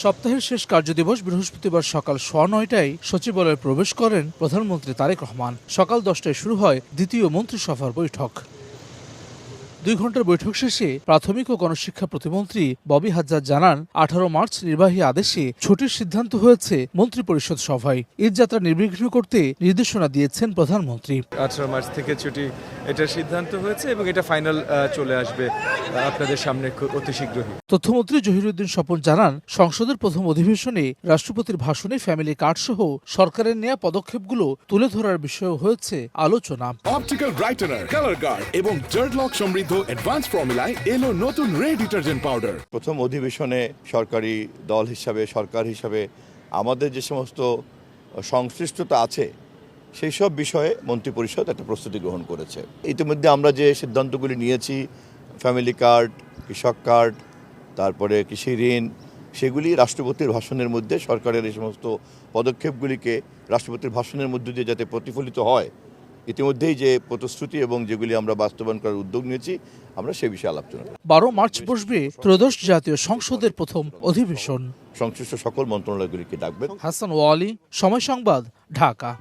সপ্তাহের শেষ কার্যদিবস বৃহস্পতিবার সকাল 9:30টায় সচিবালয়ে প্রবেশ করেন প্রধানমন্ত্রী তারেক রহমান। সকাল 10টায় শুরু হয় দ্বিতীয় মন্ত্রিসভার বৈঠক। 2 ঘন্টার বৈঠক শেষে প্রাথমিক ও গণশিক্ষা প্রতিমন্ত্রী ববি হাজ্জাজ জানান, 18 মার্চ নির্বাহী আদেশে ছুটির সিদ্ধান্ত হয়েছে মন্ত্রিপরিষদ সভায়। ঈদযাত্রা নির্বিঘ্ন করতে নির্দেশনা দিয়েছেন প্রধানমন্ত্রী। 18 মার্চ থেকে ছুটি এটার সিদ্ধান্ত হয়েছে এবং এটা ফাইনাল চলে আসবে আপনাদের সামনে অতি শীঘ্রই। তথ্যমন্ত্রী জহিরুদ্দিন স্বপন জানান, সংসদের প্রথম অধিবেশনে রাষ্ট্রপতির ভাষণে ফ্যামিলি কার্ড সহ সরকারের নেওয়া পদক্ষেপগুলো তুলে ধরার বিষয়ে হয়েছে আলোচনা। অপটিক্যাল ব্রাইটেনার, কালার গার্ড এবং জার্ড লক সমৃদ্ধ অ্যাডভান্স ফর্মুলায় এলো নতুন রে ডিটারজেন্ট পাউডার। প্রথম অধিবেশনে সরকারি দল হিসাবে, সরকার হিসাবে আমাদের যে সমস্ত সংশ্লিষ্টতা আছে সেই সব বিষয়ে মন্ত্রিপরিষদ একটা প্রস্তুতি গ্রহণ করেছে। ইতিমধ্যে আমরা যে সিদ্ধান্তগুলি নিয়েছি, ফ্যামিলি কার্ড, কৃষক কার্ড, তারপরে কৃষি ঋণ, সেগুলি রাষ্ট্রপতির ভাষণের মধ্যে সরকারের এই সমস্ত পদক্ষেপগুলিকে রাষ্ট্রপতির ভাষণের মধ্য দিয়ে যাতে প্রতিফলিত হয়, ইতিমধ্যেই যে প্রতিশ্রুতি এবং যেগুলি আমরা বাস্তবায়ন করার উদ্যোগ নিয়েছি, আমরা সে বিষয়ে আলোচনা করব। 12 মার্চ বসবে ত্রয়োদশ জাতীয় সংসদের প্রথম অধিবেশন। সংশ্লিষ্ট সকল মন্ত্রণালয়গুলিকে ডাকবেন। হাসান ওয়ালি, সময় সংবাদ, ঢাকা।